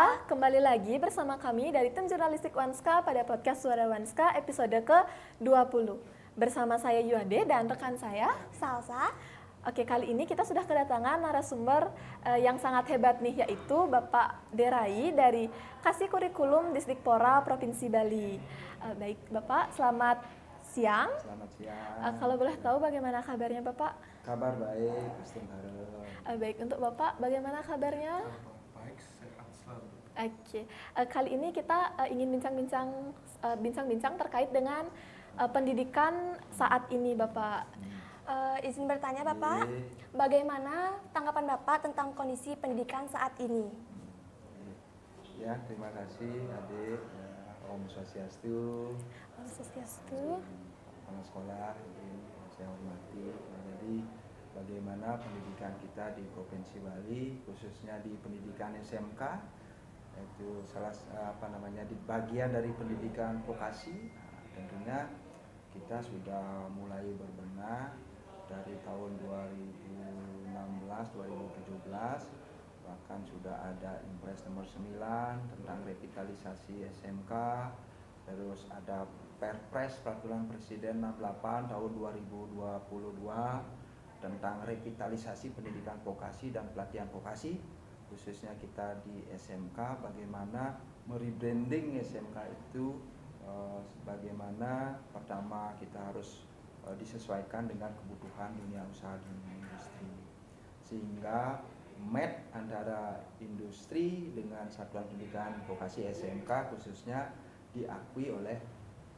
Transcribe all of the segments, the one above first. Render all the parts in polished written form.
kembali lagi bersama kami dari tim jurnalistik Wanska pada podcast Suara Wanska episode ke-20. Bersama saya Yuade dan rekan saya Salsa. Oke, kali ini kita sudah kedatangan narasumber yang sangat hebat nih, yaitu Bapak Derai dari Kasih Kurikulum Disdikpora Provinsi Bali. Baik Bapak, selamat siang. Selamat siang. Kalau boleh tahu bagaimana kabarnya Bapak? Kabar baik, Gusti Harun. Baik, untuk Bapak bagaimana kabarnya? Baik, sehat selalu. Oke, kali ini kita ingin bincang-bincang terkait dengan pendidikan saat ini, Bapak. Izin bertanya Bapak, bagaimana tanggapan Bapak tentang kondisi pendidikan saat ini? Ya, terima kasih adik. Ya, Om Swastiastu. Om Swastiastu. Kepala sekolah yang saya hormati. Nah, jadi bagaimana pendidikan kita di Provinsi Bali, khususnya di pendidikan SMK, itu di bagian dari pendidikan vokasi. Nah, tentunya kita sudah mulai berbenah dari tahun 2016-2017, bahkan sudah ada Impres nomor 9 tentang revitalisasi SMK, terus ada Perpres Peraturan Presiden 68 tahun 2022 tentang revitalisasi pendidikan vokasi dan pelatihan vokasi, khususnya kita di SMK, bagaimana merebranding SMK itu, bagaimana pertama kita harus disesuaikan dengan kebutuhan dunia usaha dunia industri, sehingga match antara industri dengan satuan pendidikan vokasi SMK khususnya diakui oleh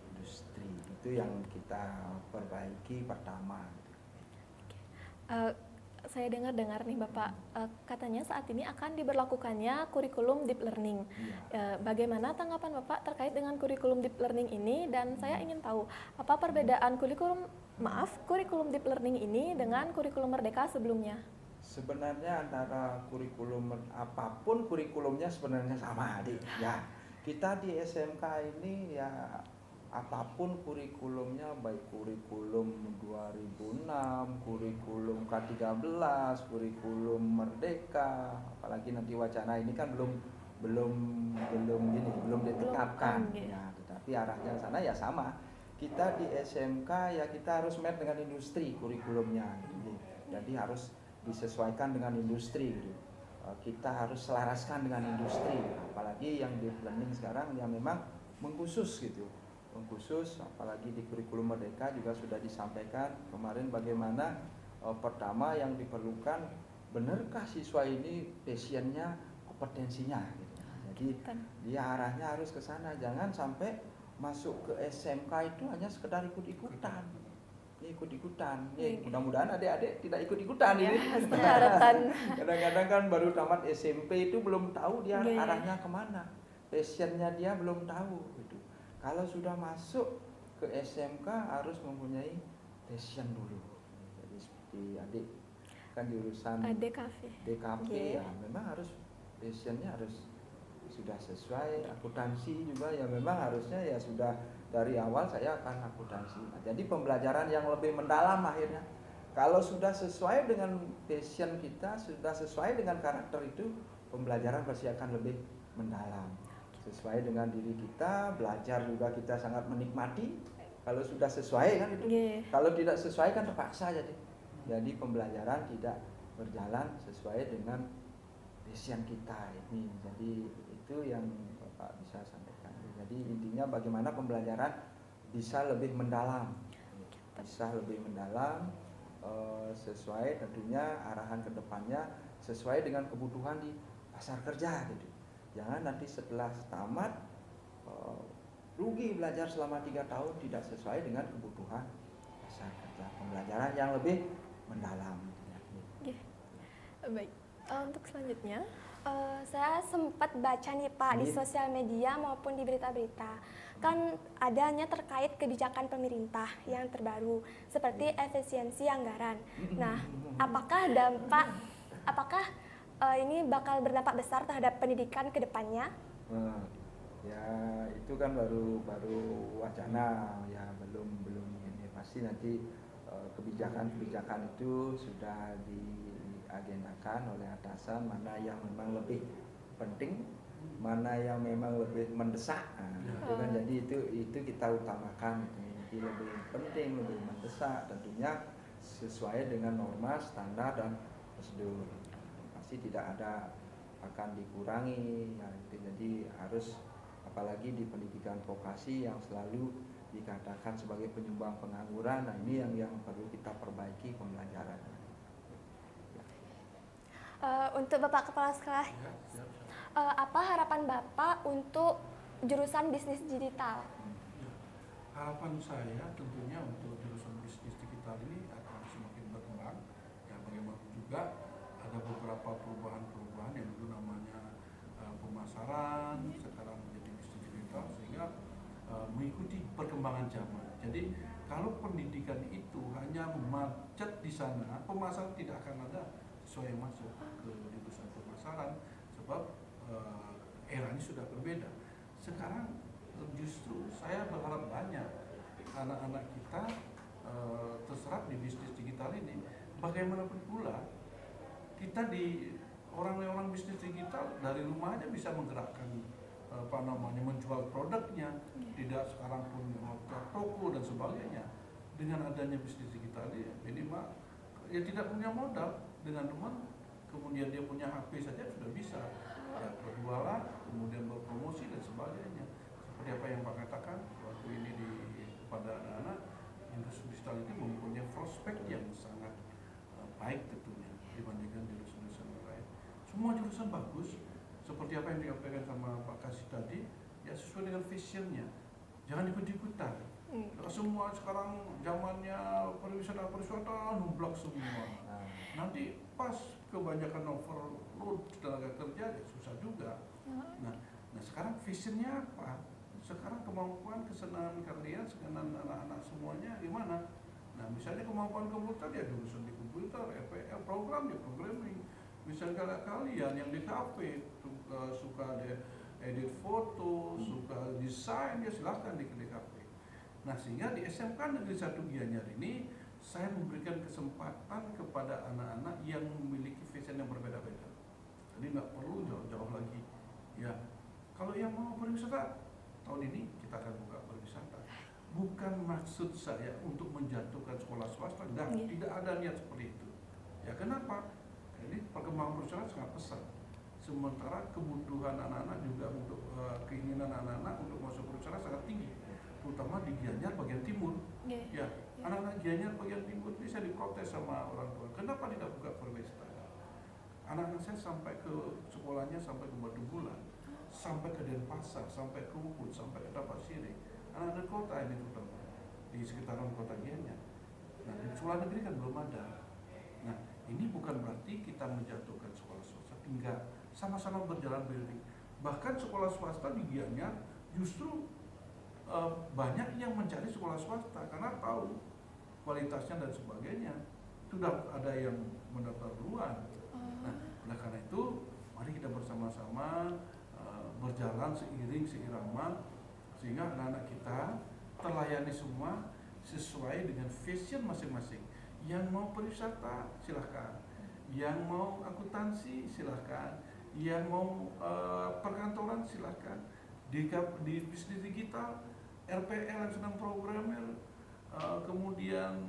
industri. Itu yang kita perbaiki pertama. Saya dengar nih Bapak, katanya saat ini akan diberlakukannya kurikulum deep learning. Bagaimana tanggapan Bapak terkait dengan kurikulum deep learning ini? Dan saya ingin tahu apa perbedaan kurikulum deep learning ini dengan kurikulum merdeka sebelumnya? Sebenarnya antara kurikulum apapun kurikulumnya sebenarnya sama, adik. Ya, kita di SMK ini ya apapun kurikulumnya, baik kurikulum 2006, kurikulum K13, kurikulum merdeka, apalagi nanti wacana ini kan belum ditetapkan. Ya, tetapi arahnya sana ya sama. Kita di SMK ya kita harus match dengan industri kurikulumnya. Jadi harus disesuaikan dengan industri gitu. Kita harus selaraskan dengan industri, apalagi yang deep learning sekarang yang memang mengkhusus gitu. Mengkhusus, apalagi di kurikulum merdeka juga sudah disampaikan kemarin bagaimana pertama yang diperlukan, benarkah siswa ini passionnya, kompetensinya gitu. Jadi dia arahnya harus ke sana, jangan sampai masuk ke SMK itu hanya sekedar ikut-ikutan. Mudah-mudahan adik-adik tidak ikut-ikutan ini. Kadang-kadang kan baru tamat SMP itu belum tahu dia arahnya kemana, passionnya dia belum tahu gitu. Kalau sudah masuk ke SMK harus mempunyai passion dulu. Jadi seperti adik kan di urusan DKV ya, memang harus passionnya harus sudah sesuai. Akuntansi juga ya memang harusnya ya sudah dari awal saya akan akuntansi. Nah, jadi pembelajaran yang lebih mendalam akhirnya. Kalau sudah sesuai dengan passion kita, sudah sesuai dengan karakter itu, pembelajaran pasti akan lebih mendalam. Sesuai dengan diri kita, belajar juga kita sangat menikmati. Kalau sudah sesuai kan itu. Kalau tidak sesuai kan terpaksa jadi pembelajaran tidak berjalan sesuai dengan passion kita ini. Jadi itu yang Bapak bisa sampaikan. Jadi intinya bagaimana pembelajaran bisa lebih mendalam, sesuai tentunya arahan ke depannya sesuai dengan kebutuhan di pasar kerja gitu. Jangan nanti setelah tamat rugi belajar selama 3 tahun tidak sesuai dengan kebutuhan pasar kerja. Pembelajaran yang lebih mendalam. Baik, untuk selanjutnya Saya sempat baca nih Pak di sosial media maupun di berita-berita, kan adanya terkait kebijakan pemerintah yang terbaru seperti efisiensi anggaran. Nah, apakah ini bakal berdampak besar terhadap pendidikan ke depannya? Ya itu kan baru wacana ya, belum ini pasti nanti kebijakan itu sudah diagendakan oleh atasan mana yang memang lebih penting mana yang memang lebih mendesak. Nah, itu kan jadi itu kita utamakan. Jadi lebih penting, lebih mendesak tentunya sesuai dengan norma, standar dan prosedur. Pasti tidak ada akan dikurangi. Ya, itu jadi harus apalagi di pendidikan vokasi yang selalu dikatakan sebagai penyumbang pengangguran. Nah, ini yang perlu kita perbaiki pembelajarannya. Untuk Bapak Kepala Sekolah, Ya, siap. apa harapan Bapak untuk jurusan bisnis digital? Ya. Harapan saya tentunya untuk jurusan bisnis digital ini akan semakin berkembang. Ya, bagaimana juga ada beberapa perubahan-perubahan yang dulu namanya pemasaran, sekarang menjadi bisnis digital, sehingga mengikuti perkembangan zaman. Jadi kalau pendidikan itu hanya macet di sana, pemasaran tidak akan ada sesuai yang masuk ke jurusan pemasaran, sebab era ini sudah berbeda. Sekarang justru saya berharap banyak anak-anak kita terserap di bisnis digital ini. Bagaimanapun pula kita di orang-orang bisnis digital dari rumah aja bisa menggerakkan menjual produknya, tidak sekarang pun ke toko dan sebagainya. Dengan adanya bisnis digital ini, minimal ya tidak punya modal, dengan rumah kemudian dia punya HP saja sudah bisa ya, berjualan, kemudian berpromosi dan sebagainya. Seperti apa yang Pak katakan waktu ini kepada anak-anak, industri digital ini mempunyai prospek yang sangat baik tentunya dibandingkan jurusan-jurusan lain. Semua jurusan bagus, seperti apa yang disampaikan sama Pak Kasih tadi, ya sesuai dengan visionnya. Jangan ikut-ikutan. Semua sekarang zamannya pariwisata numplak semua. Nanti pas kebanyakan overload tenaga kerja ya susah juga. Nah sekarang visionnya apa? Sekarang kemampuan kesenangan kalian, kesenangan anak-anak semuanya gimana? Nah misalnya kemampuan komputer ya jurusan di komputer, RPL, program di programming. Misalnya kalian yang di kafe suka edit foto, suka desain, ya silahkan di kafe. Nah sehingga di SMK Negeri 1 Gianyar ini saya memberikan kesempatan kepada anak-anak yang memiliki vision yang berbeda-beda. Jadi nggak perlu jauh-jauh lagi. Ya, kalau yang mau berwisata tahun ini kita akan buka berwisata. Bukan maksud saya untuk menjatuhkan sekolah swasta, tidak ada niat seperti itu. Ya kenapa? Ini perkembangan perusahaan sangat pesat. Sementara kebutuhan anak-anak juga untuk keinginan anak-anak untuk masuk perusahaan sangat tinggi, terutama di Gianyar bagian timur. Ya, anak-anak Gianyar bagian timur bisa diprotes sama orang tua. Kenapa tidak buka perwisata? Anak-anak saya sampai ke sekolahnya sampai ke Batu Bulan, sampai ke Denpasar, sampai ke Ubud, sampai ke Tapasiri. Anak-anak kota ini terutama di sekitaran kota Gianyar. Nah, di sekolah negeri kan belum ada. Nah, ini bukan berarti kita menjatuhkan sekolah swasta, enggak, sama-sama berjalan beriring. Bahkan sekolah swasta di Gianyar justru banyak yang mencari sekolah swasta karena tahu kualitasnya dan sebagainya. Sudah ada yang mendaftar duluan. Nah, oleh karena itu mari kita bersama-sama berjalan seirama sehingga anak-anak kita terlayani semua sesuai dengan vision masing-masing. Yang mau pariwisata silahkan, yang mau akuntansi silahkan, yang mau perkantoran silahkan, di bisnis digital, RPL yang sedang programmer, kemudian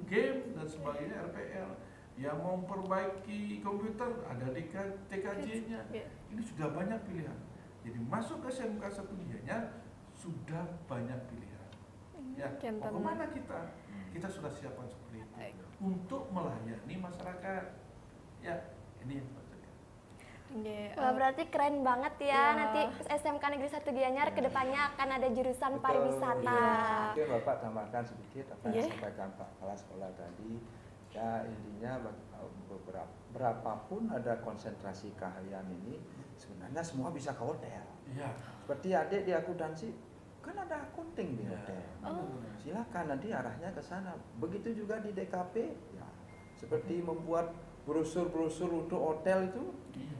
game dan sebagainya RPL, yang mau memperbaiki komputer ada di TKJ-nya. Ini sudah banyak pilihan. Jadi masuk ke SMK 1 Gianyar sudah banyak pilihan. Ya, mau kemana kita? Kita sudah siapkan seperti itu untuk melayani masyarakat. Ya, ini yang Wah, berarti keren banget ya. Nanti SMK Negeri 1 Gianyar kedepannya akan ada jurusan pariwisata. Mungkin Bapak tambahkan sedikit apa yang disampaikan Pak Kepala Sekolah tadi. Ya intinya berapapun ada konsentrasi keahlian ini sebenarnya semua bisa ke hotel. Ya. Seperti adik di akuntansi kan ada akunting di hotel. Silakan nanti arahnya ke sana. Begitu juga di DKP ya. Seperti membuat brosur-brosur untuk hotel itu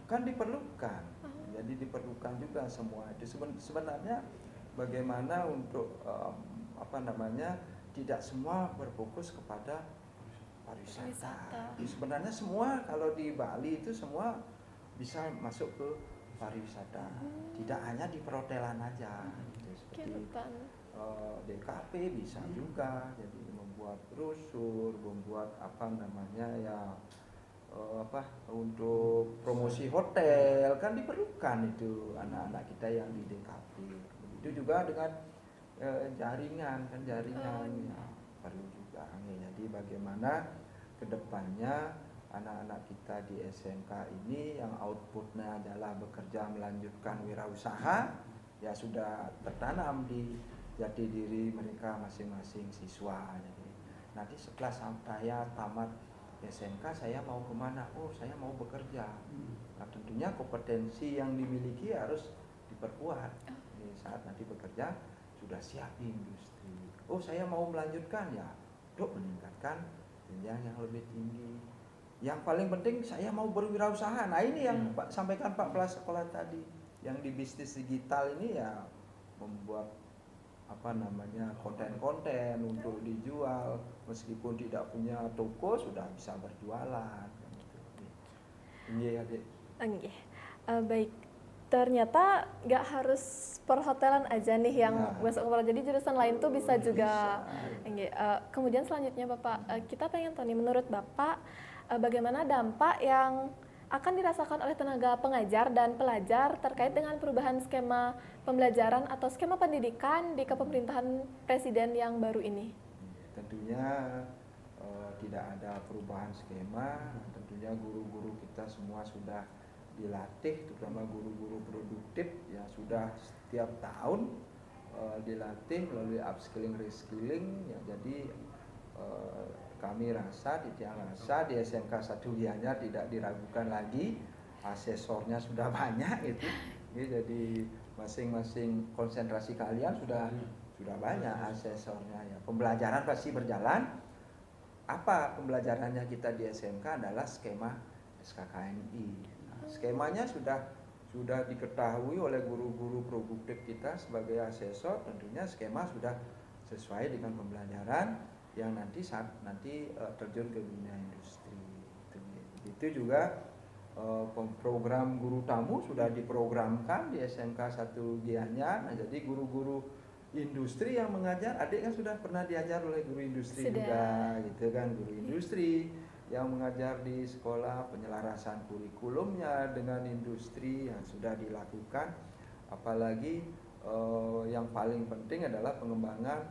kan diperlukan. Jadi diperlukan juga semua itu. Sebenarnya bagaimana untuk tidak semua berfokus kepada pariwisata. Sebenarnya semua kalau di Bali itu semua bisa masuk ke pariwisata. Tidak hanya di perhotelan aja, gitu. Seperti DKP bisa juga, jadi membuat brosur, membuat untuk promosi hotel, kan diperlukan itu anak-anak kita yang di DKP. Begitu juga dengan jaringan ya, perlu juga. Jadi bagaimana kedepannya anak-anak kita di SMK ini yang outputnya adalah bekerja melanjutkan wirausaha, ya sudah tertanam di jati diri mereka masing-masing siswa. Jadi nanti setelah saya tamat SMK saya mau kemana? Oh, saya mau bekerja. Nah, tentunya kompetensi yang dimiliki harus diperkuat. Jadi saat nanti bekerja sudah siap di industri. Oh, saya mau melanjutkan, ya untuk meningkatkan jenjang yang lebih tinggi. Yang paling penting saya mau berwirausaha. Nah, ini yang Pak sampaikan Pak Kepala Sekolah tadi. Yang di bisnis digital ini ya membuat konten-konten untuk dijual, meskipun tidak punya toko sudah bisa berjualan. Iya, Adik. Baik. Ternyata nggak harus perhotelan aja nih yang masuk kepala, jadi jurusan lain tuh bisa juga. Kemudian selanjutnya Bapak, kita pengen tahu nih, menurut Bapak bagaimana dampak yang akan dirasakan oleh tenaga pengajar dan pelajar terkait dengan perubahan skema pembelajaran atau skema pendidikan di kepemerintahan Presiden yang baru ini? Tentunya tidak ada perubahan skema. Tentunya guru-guru kita semua sudah dilatih, terutama guru-guru produktif ya sudah setiap tahun dilatih melalui upskilling, reskilling ya. Jadi kami rasa di SMK 1 Gianyar tidak diragukan lagi, asesornya sudah banyak itu. Jadi masing-masing konsentrasi kalian sudah banyak asesornya ya. Pembelajaran pasti berjalan. Apa pembelajarannya kita di SMK adalah skema SKKNI. Nah, skemanya sudah diketahui oleh guru-guru produktif kita sebagai asesor. Tentunya skema sudah sesuai dengan pembelajaran yang nanti terjun ke dunia industri. Itu juga program guru tamu sudah diprogramkan di SMK 1 Gianyar. Nah, jadi guru-guru industri yang mengajar, adik kan sudah pernah diajar oleh guru industri juga, gitu kan, guru industri yang mengajar di sekolah, penyelarasan kurikulumnya dengan industri yang sudah dilakukan. Apalagi yang paling penting adalah pengembangan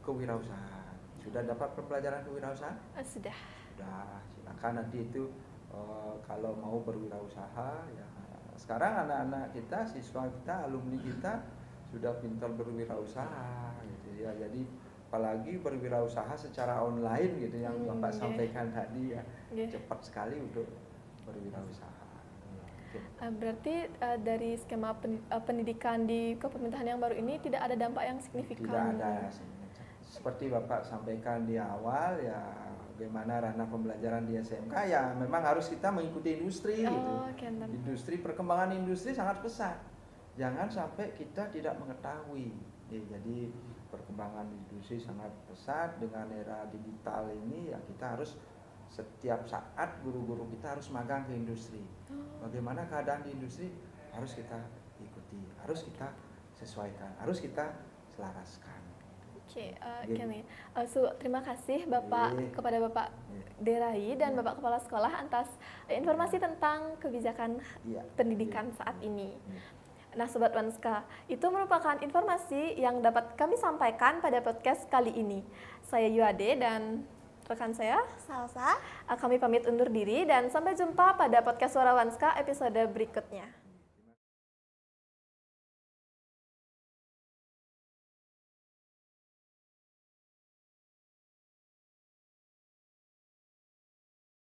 kewirausahaan. Sudah dapat pembelajaran kewirausahaan? Sudah. Silakan nanti itu kalau mau berwirausaha ya. Sekarang anak-anak kita, siswa kita, alumni kita sudah pintar berwirausaha gitu ya. Jadi apalagi berwirausaha secara online gitu yang Bapak sampaikan tadi ya. Cepat sekali untuk berwirausaha. Berarti dari skema pendidikan di kepemerintahan yang baru ini tidak ada dampak yang signifikan? Tidak ada. Seperti Bapak sampaikan di awal ya, bagaimana ranah pembelajaran di SMK ya memang harus kita mengikuti industri gitu. Industri, perkembangan industri sangat pesat. Jangan sampai kita tidak mengetahui. Jadi perkembangan industri sangat pesat. Dengan era digital ini ya kita harus setiap saat guru-guru kita harus magang ke industri. Bagaimana keadaan di industri harus kita ikuti, harus kita sesuaikan, harus kita selaraskan. Terima kasih Bapak kepada Bapak Derai dan Bapak Kepala Sekolah atas informasi tentang kebijakan pendidikan saat ini. Nah, Sobat Wanska, itu merupakan informasi yang dapat kami sampaikan pada podcast kali ini. Saya Yuade dan rekan saya Salsa. Kami pamit undur diri dan sampai jumpa pada podcast Suara Wanska episode berikutnya.